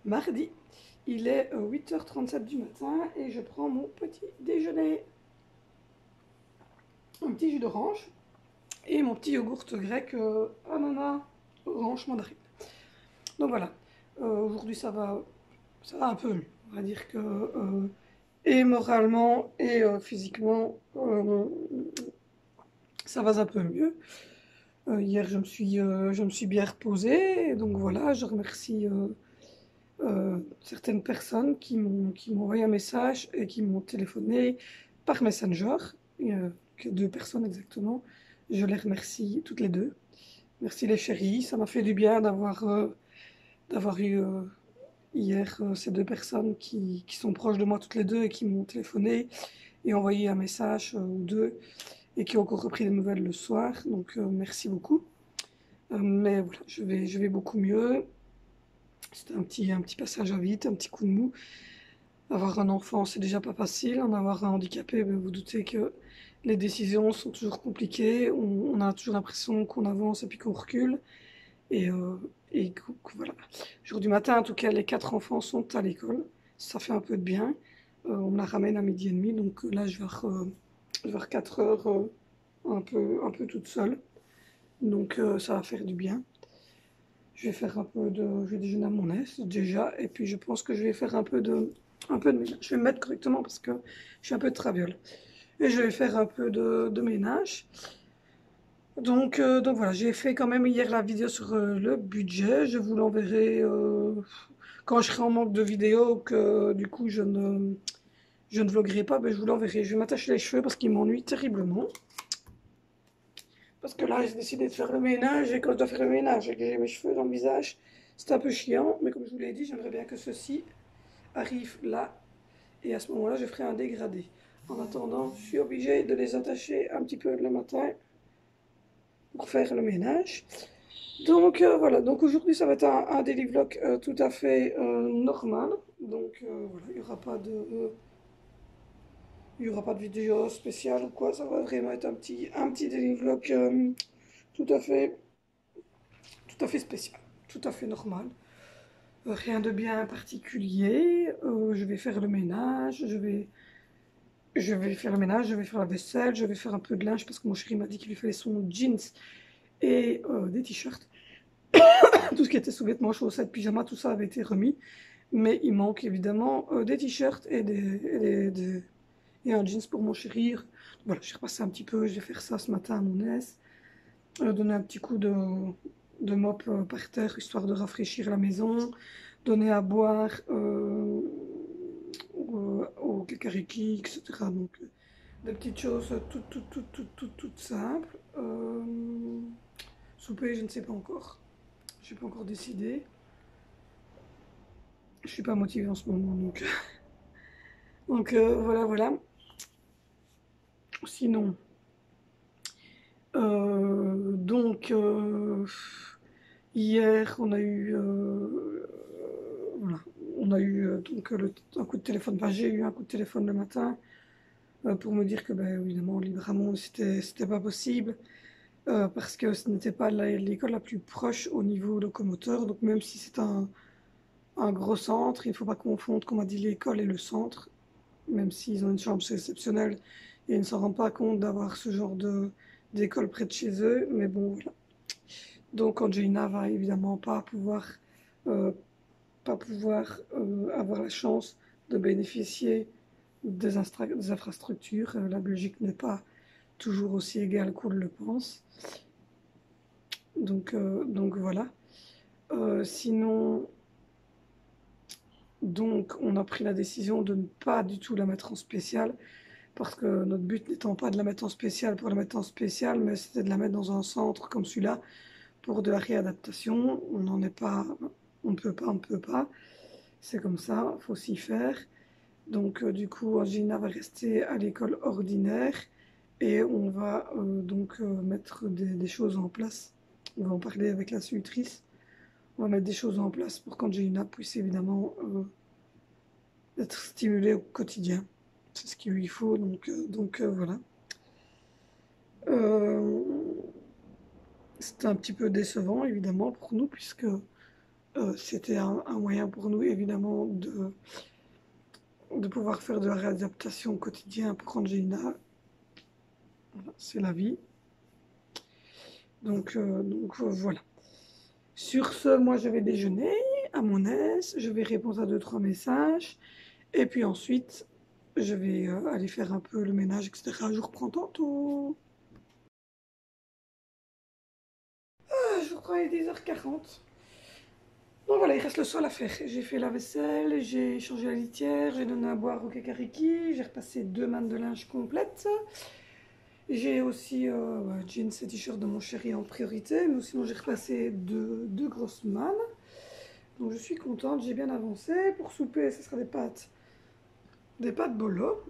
mardi. Il est 8h37 du matin et je prends mon petit déjeuner. Un petit jus d'orange et mon petit yogourt grec ananas, orange, mandarine. Donc voilà, aujourd'hui ça va un peu mieux. On va dire que et moralement et physiquement, ça va un peu mieux. Hier, je me suis bien reposée, et donc voilà, je remercie certaines personnes qui m'ont envoyé un message et qui m'ont téléphoné par Messenger, que 2 personnes exactement. Je les remercie toutes les deux. Merci les chéris, ça m'a fait du bien d'avoir eu hier ces 2 personnes qui sont proches de moi toutes les deux et qui m'ont téléphoné et envoyé un message ou deux et qui ont encore repris des nouvelles le soir. Donc merci beaucoup. Mais voilà, je vais beaucoup mieux. C'était un petit passage à vide, un petit coup de mou. Avoir un enfant, c'est déjà pas facile. En avoir un handicapé, ben, vous doutez que les décisions sont toujours compliquées. On a toujours l'impression qu'on avance et puis qu'on recule. Et, euh, voilà. Aujourd'hui matin, en tout cas, les 4 enfants sont à l'école. Ça fait un peu de bien. On la ramène à 12h30. Donc là, je vais avoir 4 heures un peu toute seule. Donc ça va faire du bien. Je vais faire je vais déjeuner à mon aise déjà, et puis je pense que je vais faire un peu de ménage. Je vais me mettre correctement parce que je suis un peu de traviole. Et je vais faire un peu de ménage. Donc voilà, j'ai fait quand même hier la vidéo sur le budget. Je vous l'enverrai quand je serai en manque de vidéos, que du coup je ne vloguerai pas, mais je vous l'enverrai. Je vais m'attacher les cheveux parce qu'ils m'ennuient terriblement. Parce que là, j'ai décidé de faire le ménage, et quand je dois faire le ménage et que j'ai mes cheveux dans le visage, c'est un peu chiant. Mais comme je vous l'ai dit, j'aimerais bien que ceci arrive là. Et à ce moment-là, je ferai un dégradé. En attendant, je suis obligée de les attacher un petit peu le matin pour faire le ménage. Donc voilà, donc aujourd'hui ça va être un daily vlog tout à fait normal. Donc voilà, il y aura pas de vidéo spéciale ou quoi, ça va vraiment être un petit daily vlog tout à fait tout à fait spécial, tout à fait normal. Rien de bien particulier. Je vais faire le ménage, je vais faire le ménage, je vais faire la vaisselle, je vais faire un peu de linge parce que mon chéri m'a dit qu'il lui fallait son jeans et des t-shirts. Tout ce qui était sous-vêtements, chaussettes, pyjamas, tout ça avait été remis. Mais il manque évidemment des t-shirts et un jeans pour mon chéri. Voilà, j'ai repassé un petit peu, je vais faire ça ce matin à mon aise. Donner un petit coup de mop par terre, histoire de rafraîchir la maison. Donner à boire aux cacariki, etc. Donc, des petites choses toutes simples. Souper, je ne sais pas encore. Je n'ai pas encore décidé. Je suis pas motivée en ce moment, donc, donc voilà, voilà. Sinon, donc hier, voilà, on a eu donc un coup de téléphone. Enfin, j'ai eu un coup de téléphone le matin pour me dire que, ben, évidemment, Libramont, c'était pas possible parce que ce n'était pas l'école la plus proche au niveau locomoteur. Donc, même si c'est un gros centre, il ne faut pas confondre, comme a dit, l'école et le centre, même s'ils ont une chambre exceptionnelle et ils ne s'en rendent pas compte d'avoir ce genre d'école près de chez eux. Mais bon, voilà. Donc, Angelina va évidemment euh, pas pouvoir avoir la chance de bénéficier des infrastructures. La Belgique n'est pas toujours aussi égale qu'on le pense. Donc voilà. Sinon, donc on a pris la décision de ne pas du tout la mettre en spécial, parce que notre but n'étant pas de la mettre en spécial pour la mettre en spécial, mais c'était de la mettre dans un centre comme celui-là pour de la réadaptation. On n'en est pas, on ne peut pas. C'est comme ça, il faut s'y faire. Donc du coup, Gina va rester à l'école ordinaire et on va donc mettre des choses en place. On va en parler avec la suitrice. On va mettre des choses en place pour qu'Angelina puisse évidemment être stimulée au quotidien. C'est ce qu'il lui faut, donc voilà. C'était un petit peu décevant évidemment pour nous puisque c'était un moyen pour nous, évidemment, de pouvoir faire de la réadaptation au quotidien pour Angelina. Voilà, c'est la vie. Donc, voilà. Sur ce, moi, je vais déjeuner à mon aise. Je vais répondre à 2-3 messages. Et puis ensuite, je vais aller faire un peu le ménage, etc. Je reprends tantôt. Je crois qu'il est 10h40. Bon voilà, il reste le sol à faire. J'ai fait la vaisselle, j'ai changé la litière, j'ai donné à boire au Kakariki, j'ai repassé 2 mannes de linge complètes. J'ai aussi jeans et t-shirts de mon chéri en priorité, mais sinon j'ai repassé deux grosses mannes. Donc je suis contente, j'ai bien avancé. Pour souper, ce sera des pâtes bolo.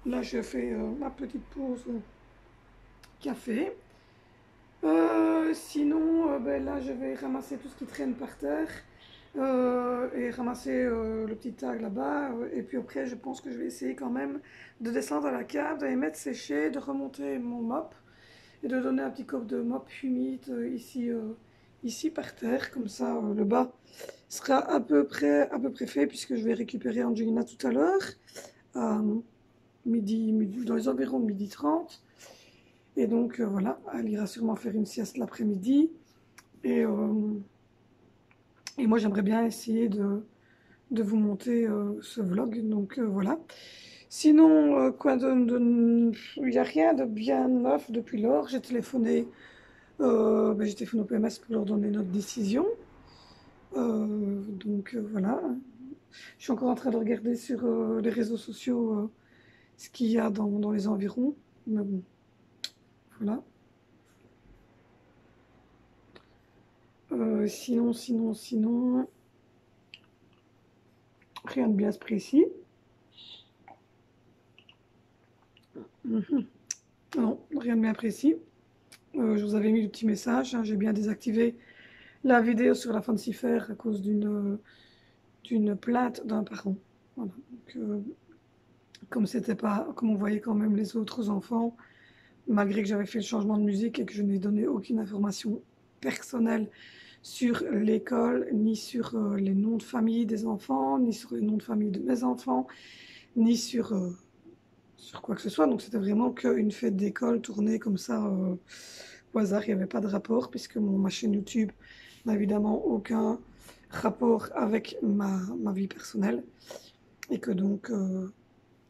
Là, je fais ma petite pause café. Sinon, ben là, je vais ramasser tout ce qui traîne par terre et ramasser le petit tag là-bas. Et puis après, je pense que je vais essayer quand même de descendre à la cave, de les mettre sécher, de remonter mon mop et de donner un petit cope de mop humide ici par terre. Comme ça, le bas sera à peu près fait puisque je vais récupérer Angelina tout à l'heure à midi, dans les environs de 12h30. Et donc voilà, elle ira sûrement faire une sieste l'après-midi. Et moi j'aimerais bien essayer de vous monter ce vlog. Donc voilà. Sinon, il n'y a rien de bien neuf depuis lors. J'ai téléphoné au PMS pour leur donner notre décision. Donc voilà. Je suis encore en train de regarder sur les réseaux sociaux ce qu'il y a dans les environs. Mais bon, voilà. Sinon, rien de bien précis. Non, rien de bien précis. Je vous avais mis le petit message, hein, j'ai bien désactivé la vidéo sur la Fancifer à cause d'une plainte d'un parent. Voilà. Donc, comme on voyait quand même les autres enfants, malgré que j'avais fait le changement de musique et que je n'ai donné aucune information personnelle sur l'école, ni sur les noms de famille des enfants, ni sur les noms de famille de mes enfants, ni sur quoi que ce soit. Donc c'était vraiment qu'une fête d'école tournée comme ça au hasard. Il n'y avait pas de rapport puisque ma chaîne YouTube n'a évidemment aucun rapport avec ma vie personnelle. Et que donc,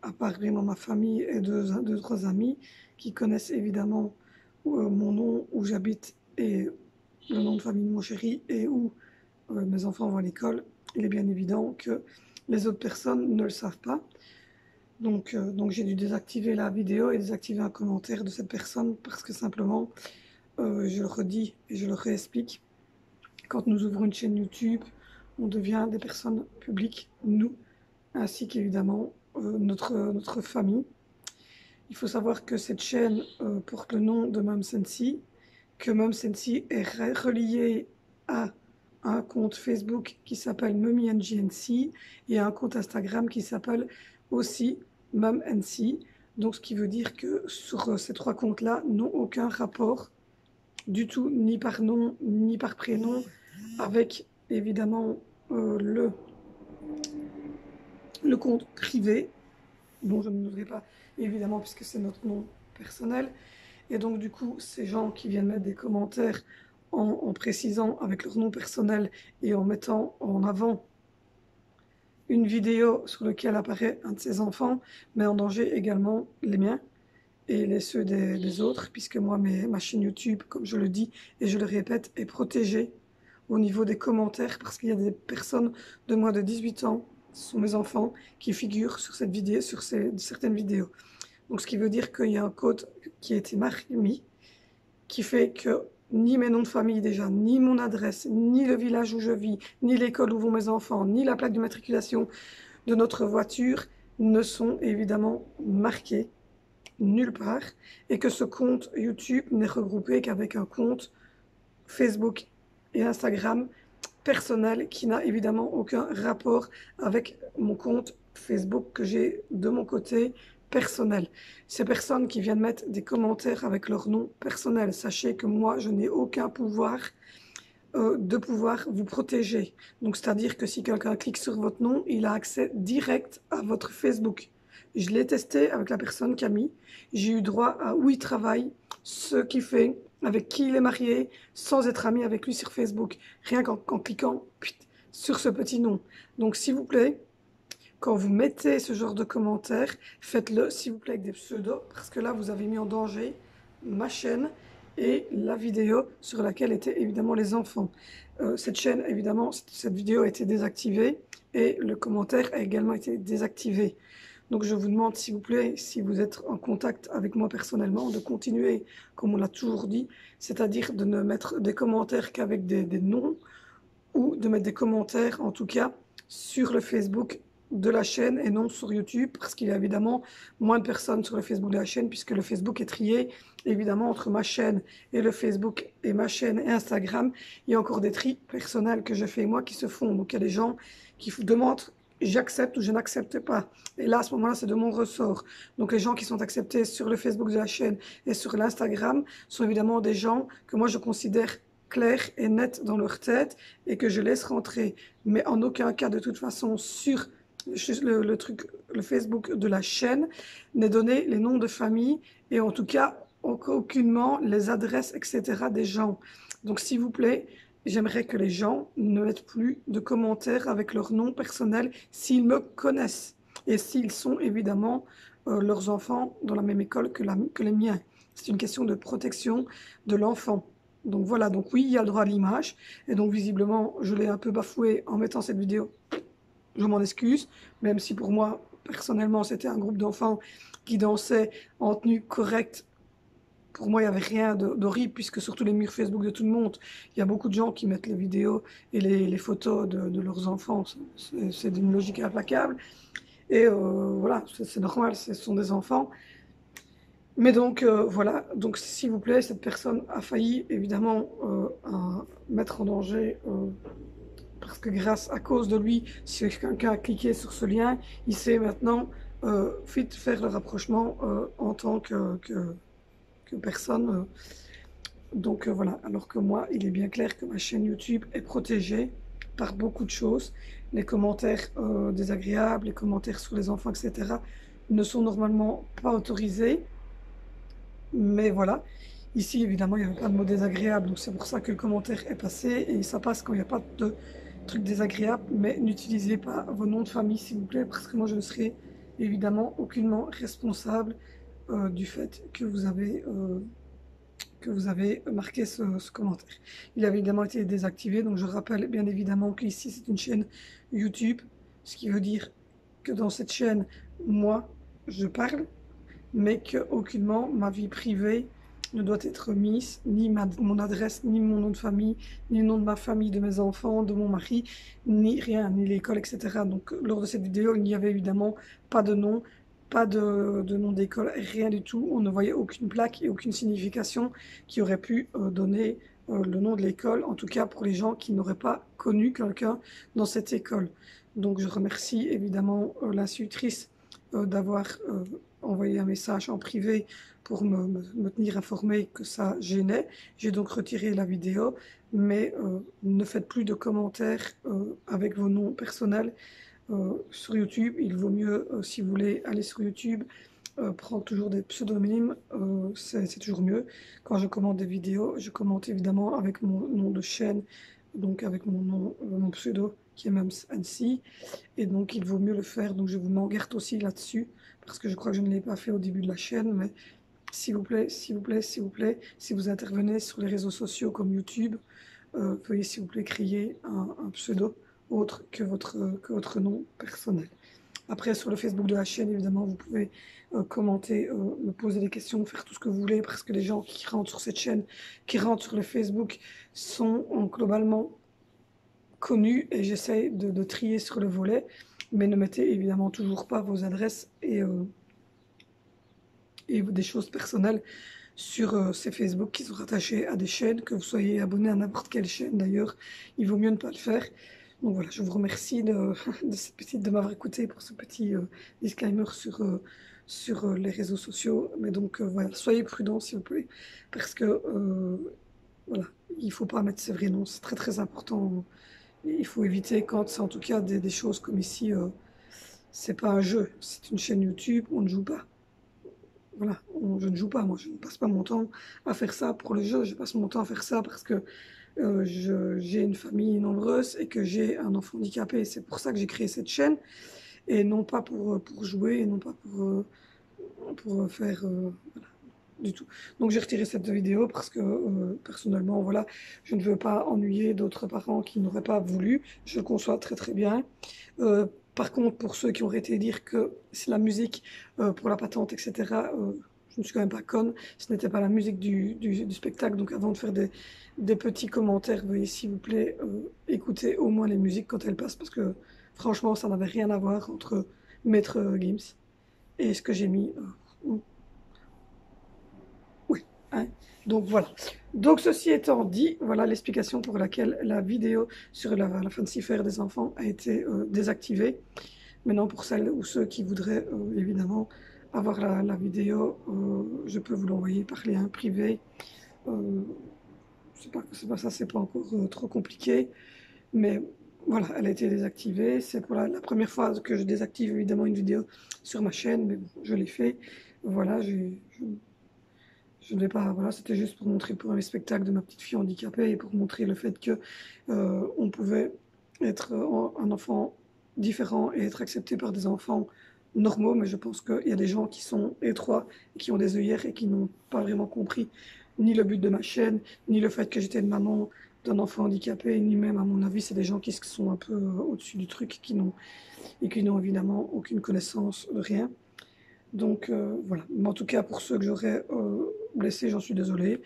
à part vraiment ma famille et deux, trois amis qui connaissent évidemment mon nom, où j'habite et le nom de famille de mon chéri et où mes enfants vont à l'école, il est bien évident que les autres personnes ne le savent pas. Donc j'ai dû désactiver la vidéo et désactiver un commentaire de cette personne parce que simplement, je le redis et je le réexplique, quand nous ouvrons une chaîne YouTube, on devient des personnes publiques, nous, ainsi qu'évidemment notre famille. Il faut savoir que cette chaîne porte le nom de Mom Sensi, que Mom Sensi est relié à un compte Facebook qui s'appelle Mummy and GNC et à un compte Instagram qui s'appelle aussi Mom NC. Donc ce qui veut dire que sur ces 3 comptes-là n'ont aucun rapport du tout, ni par nom, ni par prénom, avec évidemment le compte privé, dont je ne n'oserai pas évidemment puisque c'est notre nom personnel. Et donc du coup, ces gens qui viennent mettre des commentaires en précisant avec leur nom personnel et en mettant en avant une vidéo sur laquelle apparaît un de ses enfants, met en danger également les miens et ceux des autres, puisque moi, ma chaîne YouTube, comme je le dis et je le répète, est protégée au niveau des commentaires, parce qu'il y a des personnes de moins de 18 ans, ce sont mes enfants, qui figurent sur cette vidéo, sur certaines vidéos. Donc ce qui veut dire qu'il y a un code qui a été mis, qui fait que ni mes noms de famille déjà, ni mon adresse, ni le village où je vis, ni l'école où vont mes enfants, ni la plaque d'immatriculation de notre voiture ne sont évidemment marqués nulle part, et que ce compte YouTube n'est regroupé qu'avec un compte Facebook et Instagram personnel qui n'a évidemment aucun rapport avec mon compte Facebook que j'ai de mon côté personnel. Ces personnes qui viennent mettre des commentaires avec leur nom personnel, sachez que moi je n'ai aucun pouvoir de pouvoir vous protéger. Donc, c'est-à-dire que si quelqu'un clique sur votre nom, il a accès direct à votre Facebook. Je l'ai testé avec la personne Camille. J'ai eu droit à où il travaille, ce qu'il fait, avec qui il est marié, sans être ami avec lui sur Facebook. Rien qu'en cliquant sur ce petit nom. Donc, s'il vous plaît, quand vous mettez ce genre de commentaires, faites-le, s'il vous plaît, avec des pseudos, parce que là, vous avez mis en danger ma chaîne et la vidéo sur laquelle étaient évidemment les enfants. Cette chaîne, évidemment, cette vidéo a été désactivée et le commentaire a également été désactivé. Donc je vous demande, s'il vous plaît, si vous êtes en contact avec moi personnellement, de continuer, comme on l'a toujours dit, c'est-à-dire de ne mettre des commentaires qu'avec des noms, ou de mettre des commentaires, en tout cas, sur le Facebook de la chaîne et non sur YouTube, parce qu'il y a évidemment moins de personnes sur le Facebook de la chaîne, puisque le Facebook est trié, évidemment, entre ma chaîne et le Facebook, et ma chaîne et Instagram. Il y a encore des tris personnels que je fais moi qui se font. Donc il y a des gens qui vous demandent j'accepte ou je n'accepte pas. Et là, à ce moment-là, c'est de mon ressort. Donc les gens qui sont acceptés sur le Facebook de la chaîne et sur l'Instagram sont évidemment des gens que moi je considère clairs et nets dans leur tête et que je laisse rentrer. Mais en aucun cas, de toute façon, sur le Facebook de la chaîne, n'est donné les noms de famille et en tout cas, aucunement les adresses, etc. des gens. Donc s'il vous plaît, j'aimerais que les gens ne mettent plus de commentaires avec leur nom personnel s'ils me connaissent et s'ils sont évidemment leurs enfants dans la même école que les miens. C'est une question de protection de l'enfant. Donc voilà, donc oui, il y a le droit à l'image. Et donc visiblement, je l'ai un peu bafoué en mettant cette vidéo. Je m'en excuse, même si pour moi, personnellement, c'était un groupe d'enfants qui dansaient en tenue correcte. Pour moi, il n'y avait rien d'horrible, puisque sur tous les murs Facebook de tout le monde, il y a beaucoup de gens qui mettent les vidéos et les photos de leurs enfants. C'est d'une logique implacable. Et voilà, c'est normal, ce sont des enfants. Mais donc, voilà, donc s'il vous plaît, cette personne a failli évidemment à mettre en danger, parce que grâce à cause de lui, si quelqu'un a cliqué sur ce lien, il sait maintenant vite faire le rapprochement en tant que personne. Donc voilà, alors que moi, il est bien clair que ma chaîne YouTube est protégée par beaucoup de choses. Les commentaires désagréables, les commentaires sur les enfants, etc. ne sont normalement pas autorisés. Mais voilà, ici évidemment il n'y avait pas de mots désagréables, donc c'est pour ça que le commentaire est passé et ça passe quand il n'y a pas de trucs désagréables. Mais n'utilisez pas vos noms de famille s'il vous plaît, parce que moi je ne serai évidemment aucunement responsable du fait que vous avez marqué ce commentaire. Il avait également été désactivé, donc je rappelle bien évidemment qu'ici c'est une chaîne YouTube, ce qui veut dire que dans cette chaîne, moi, je parle, mais qu'aucunement ma vie privée ne doit être mise, ni mon adresse, ni mon nom de famille, ni le nom de ma famille, de mes enfants, de mon mari, ni rien, ni l'école, etc. Donc lors de cette vidéo, il n'y avait évidemment pas de nom, pas de nom d'école, rien du tout. On ne voyait aucune plaque et aucune signification qui aurait pu donner le nom de l'école, en tout cas pour les gens qui n'auraient pas connu quelqu'un dans cette école. Donc je remercie évidemment l'institutrice d'avoir envoyé un message en privé pour me tenir informé que ça gênait. J'ai donc retiré la vidéo, mais ne faites plus de commentaires avec vos noms personnels sur YouTube. Il vaut mieux, si vous voulez aller sur YouTube, prendre toujours des pseudonymes, c'est toujours mieux. Quand je commente des vidéos, je commente évidemment avec mon nom de chaîne, donc avec mon nom, mon pseudo qui est même ainsi, et donc il vaut mieux le faire. Donc je vous mets en garde aussi là-dessus, parce que je crois que je ne l'ai pas fait au début de la chaîne, mais s'il vous plaît, s'il vous plaît, s'il vous plaît, si vous intervenez sur les réseaux sociaux comme YouTube, veuillez s'il vous plaît créer un pseudo autre que votre nom personnel. Après, sur le Facebook de la chaîne, évidemment, vous pouvez commenter, me poser des questions, faire tout ce que vous voulez, parce que les gens qui rentrent sur cette chaîne, qui rentrent sur le Facebook, sont globalement connus, et j'essaie de trier sur le volet, mais ne mettez évidemment toujours pas vos adresses et des choses personnelles sur ces Facebook qui sont rattachés à des chaînes, que vous soyez abonné à n'importe quelle chaîne d'ailleurs, il vaut mieux ne pas le faire. Donc voilà, je vous remercie de m'avoir écouté pour ce petit disclaimer sur les réseaux sociaux. Mais donc voilà, soyez prudents s'il vous plaît, parce que voilà, il ne faut pas mettre ses vrais noms, c'est très très important. Il faut éviter quand c'est en tout cas des choses comme ici, c'est pas un jeu, c'est une chaîne YouTube, on ne joue pas. Voilà, je ne joue pas, moi je ne passe pas mon temps à faire ça pour le jeu, je passe mon temps à faire ça parce que j'ai une famille nombreuse et que j'ai un enfant handicapé. C'est pour ça que j'ai créé cette chaîne et non pas pour jouer et non pas pour faire voilà, du tout. Donc j'ai retiré cette vidéo parce que personnellement, voilà, je ne veux pas ennuyer d'autres parents qui n'auraient pas voulu. Je le conçois très très bien. Euh, Par contre, pour ceux qui auraient été dire que c'est la musique pour la patente, etc., je ne suis quand même pas conne. Ce n'était pas la musique du spectacle. Donc avant de faire des petits commentaires, veuillez s'il vous plaît écouter au moins les musiques quand elles passent parce que franchement, ça n'avait rien à voir entre Maître Gims et ce que j'ai mis. Oui, hein. Donc voilà. Donc ceci étant dit, voilà l'explication pour laquelle la vidéo sur la Fancy Fair des enfants a été désactivée. Maintenant, pour celles ou ceux qui voudraient évidemment avoir la vidéo, je peux vous l'envoyer par lien privé. Euh, c'est pas ça, c'est pas encore trop compliqué. Mais voilà, elle a été désactivée. C'est pour la première fois que je désactive évidemment une vidéo sur ma chaîne, mais bon, je l'ai fait. Voilà, je ne vais pas, voilà, c'était juste pour montrer pour un spectacle de ma petite fille handicapée et pour montrer le fait que on pouvait être un enfant différent et être accepté par des enfants normaux, mais je pense qu'il y a des gens qui sont étroits, et qui ont des œillères et qui n'ont pas vraiment compris ni le but de ma chaîne, ni le fait que j'étais une maman d'un enfant handicapé, ni même, à mon avis, c'est des gens qui sont un peu au-dessus du truc et qui n'ont évidemment aucune connaissance de rien. Donc voilà, mais en tout cas pour ceux que j'aurais blessés, j'en suis désolée.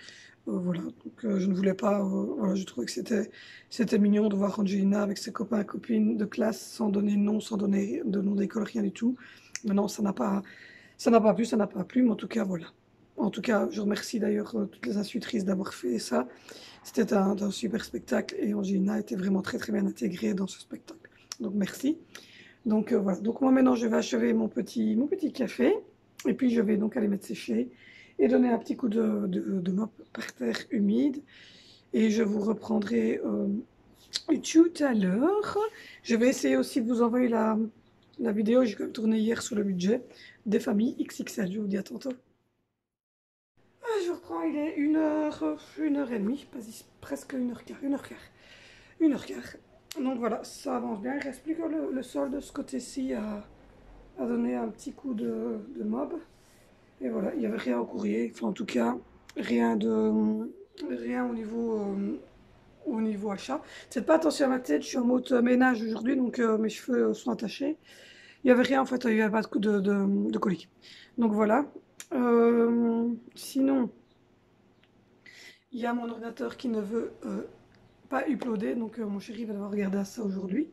Voilà, donc je ne voulais pas, voilà, je trouvais que c'était mignon de voir Angelina avec ses copains et copines de classe sans donner de nom, sans donner de nom d'école, rien du tout. Mais non, ça n'a pas plu, ça n'a pas plu, mais en tout cas voilà. En tout cas, je remercie d'ailleurs toutes les institutrices d'avoir fait ça. C'était un super spectacle et Angelina était vraiment très très bien intégrée dans ce spectacle. Donc merci. Donc voilà, donc moi maintenant je vais achever mon petit café et puis je vais donc aller mettre sécher et donner un petit coup de mop par terre humide et je vous reprendrai tout à l'heure. Je vais essayer aussi de vous envoyer la vidéo que j'ai quand même tournée hier sur le budget des familles XXL. Je vous dis à tantôt. Je reprends, il est 1h30, presque 1h15, 1h15. Donc voilà, ça avance bien. Il ne reste plus que le sol de ce côté-ci à donner un petit coup de mob. Et voilà, il n'y avait rien au courrier. Enfin, en tout cas, rien au niveau achat. Faites pas attention à ma tête, je suis en mode ménage aujourd'hui, donc mes cheveux sont attachés. Il n'y avait rien en fait, il n'y avait pas de coup de colis. Donc voilà. Sinon, il y a mon ordinateur qui ne veut pas uploader, donc mon chéri va devoir regarder à ça aujourd'hui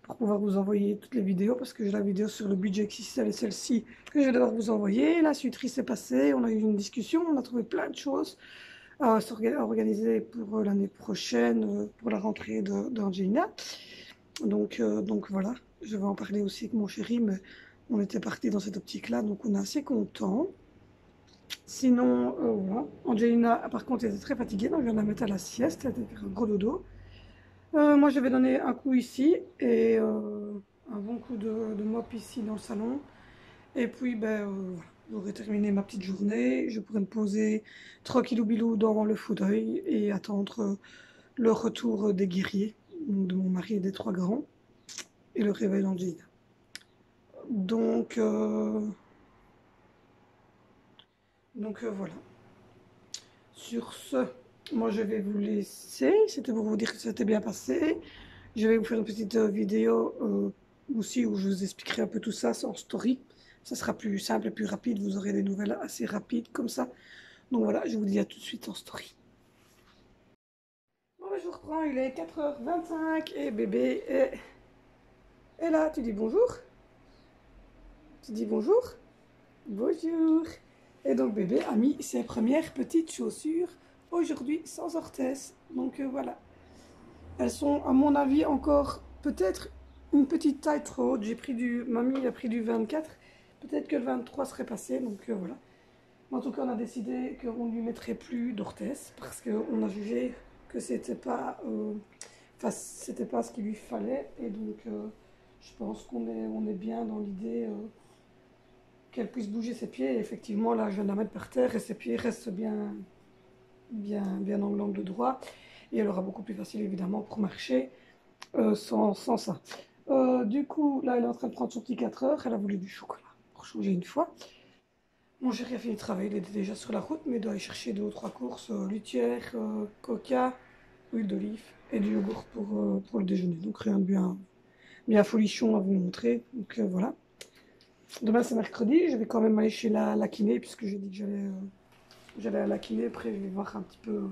pour pouvoir vous envoyer toutes les vidéos parce que j'ai la vidéo sur le budget XXL et celle-ci que je vais devoir vous envoyer. La suiterie s'est passée, on a eu une discussion, on a trouvé plein de choses à organiser pour l'année prochaine, pour la rentrée d'Angelina. Donc voilà, je vais en parler aussi avec mon chéri, mais on était parti dans cette optique-là, donc on est assez content. Sinon, voilà. Angelina, par contre, elle était très fatiguée, donc je viens de la mettre à la sieste, elle était un gros dodo. Moi, je vais donner un coup ici et un bon coup de mop ici dans le salon. Et puis, ben, voilà, j'aurai terminé ma petite journée. Je pourrai me poser tranquillou bilou dans le fauteuil et attendre le retour des guerriers, de mon mari et des trois grands, et le réveil d'Angelina. Donc, voilà. Sur ce, moi je vais vous laisser. C'était pour vous dire que c'était bien passé. Je vais vous faire une petite vidéo aussi où je vous expliquerai un peu tout ça en story. Ça sera plus simple et plus rapide. Vous aurez des nouvelles assez rapides comme ça. Donc voilà, je vous dis à tout de suite en story. Bon, ben, je vous reprends. Il est 4h25 et bébé est là. Tu dis bonjour? Tu dis bonjour? Bonjour. Et donc bébé a mis ses premières petites chaussures aujourd'hui sans orthèse. Donc voilà. Elles sont à mon avis encore peut-être une petite taille trop haute. J'ai pris mamie a pris du 24. Peut-être que le 23 serait passé. Donc voilà. En tout cas on a décidé qu'on ne lui mettrait plus d'orthèse parce qu'on a jugé que c'était pas, enfin, c'était pas ce qu'il lui fallait. Et donc, je pense on est bien dans l'idée qu'elle puisse bouger ses pieds. Et effectivement, là, je viens de la mettre par terre et ses pieds restent bien dans l'angle droit. Et elle aura beaucoup plus facile, évidemment, pour marcher sans ça. Du coup, là, elle est en train de prendre son petit 4 heures. Elle a voulu du chocolat pour changer une fois. Mon chéri a fini de travailler, il était déjà sur la route, mais il doit aller chercher 2 ou 3 courses, litière, coca, huile d'olive et du yogourt pour le déjeuner. Donc rien de bien folichon à vous montrer. Donc voilà. Demain c'est mercredi, je vais quand même aller chez la kiné, puisque j'ai dit que j'allais à la kiné. Après je vais voir un petit peu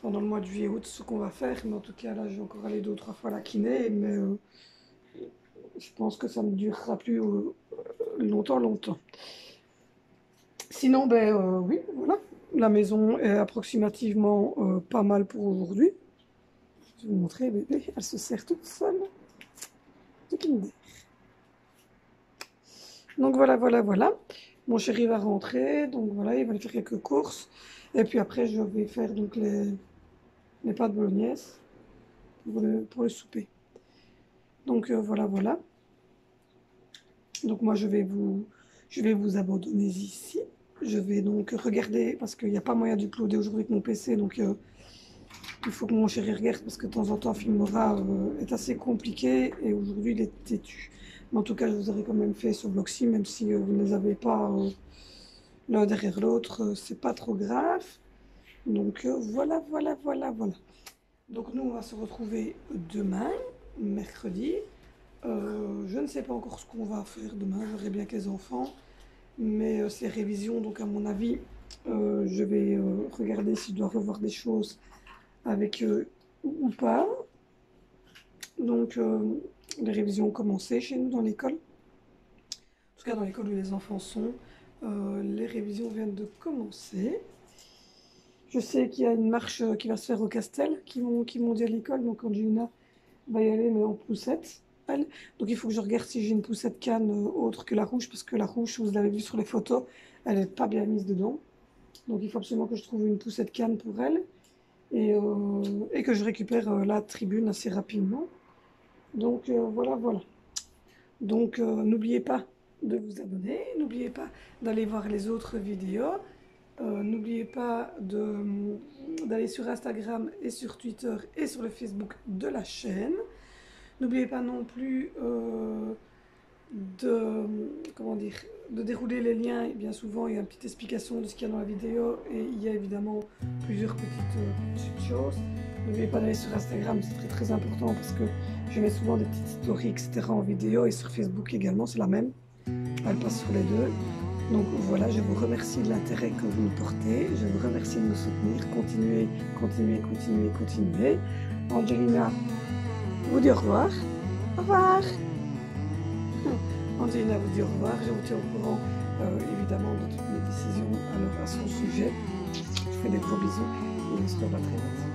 pendant le mois de juillet-août ce qu'on va faire. Mais en tout cas là je vais encore aller 2 ou 3 fois à la kiné. Mais je pense que ça ne durera plus longtemps. Sinon, ben oui, voilà. La maison est approximativement pas mal pour aujourd'hui. Je vais vous montrer, bébé. Elle se sert toute seule. C'est Kinder. Donc voilà. Mon chéri va rentrer. Donc voilà, il va aller faire quelques courses. Et puis après, je vais faire donc les pâtes bolognaise pour le souper. Donc voilà. Donc moi, je vais vous abandonner ici. Je vais donc regarder, parce qu'il n'y a pas moyen d'uploader aujourd'hui avec mon PC, donc il faut que mon chéri regarde, parce que de temps en temps, Filmora est assez compliqué, et aujourd'hui, il est têtu. Mais en tout cas, je vous aurais quand même fait ce vlog-ci, même si vous ne les avez pas l'un derrière l'autre, c'est pas trop grave. Donc voilà. Donc nous, on va se retrouver demain, mercredi. Je ne sais pas encore ce qu'on va faire demain, je verrai bien avec les enfants. Mais ces révisions, donc à mon avis, je vais regarder si je dois revoir des choses avec eux ou pas. Donc les révisions ont commencé chez nous dans l'école. En tout cas dans l'école où les enfants sont. Les révisions viennent de commencer. Je sais qu'il y a une marche qui va se faire au Castel, qui m'ont dit à l'école. Donc Angelina va y aller, mais en poussette. Donc il faut que je regarde si j'ai une poussette canne autre que la rouge, parce que la rouge, vous l'avez vu sur les photos, elle n'est pas bien mise dedans. Donc il faut absolument que je trouve une poussette canne pour elle et que je récupère la tribune assez rapidement. Donc voilà. Donc n'oubliez pas de vous abonner, n'oubliez pas d'aller voir les autres vidéos, n'oubliez pas d'aller sur Instagram et sur Twitter et sur le Facebook de la chaîne. N'oubliez pas non plus de dérouler les liens. Et bien souvent, il y a une petite explication de ce qu'il y a dans la vidéo. Et il y a évidemment plusieurs petites choses. N'oubliez pas d'aller sur Instagram, c'est très important, parce que je mets souvent des petites stories, etc. en vidéo. Et sur Facebook également, c'est la même. Elle passe sur les deux. Donc voilà, je vous remercie de l'intérêt que vous nous portez. Je vous remercie de nous soutenir. Continuez. Angelina vous dit au revoir. Au revoir. Angelina vous dit au revoir. Je vous tiens au courant évidemment de toutes mes décisions à son sujet. Je vous fais des gros bisous et on se revoit très vite.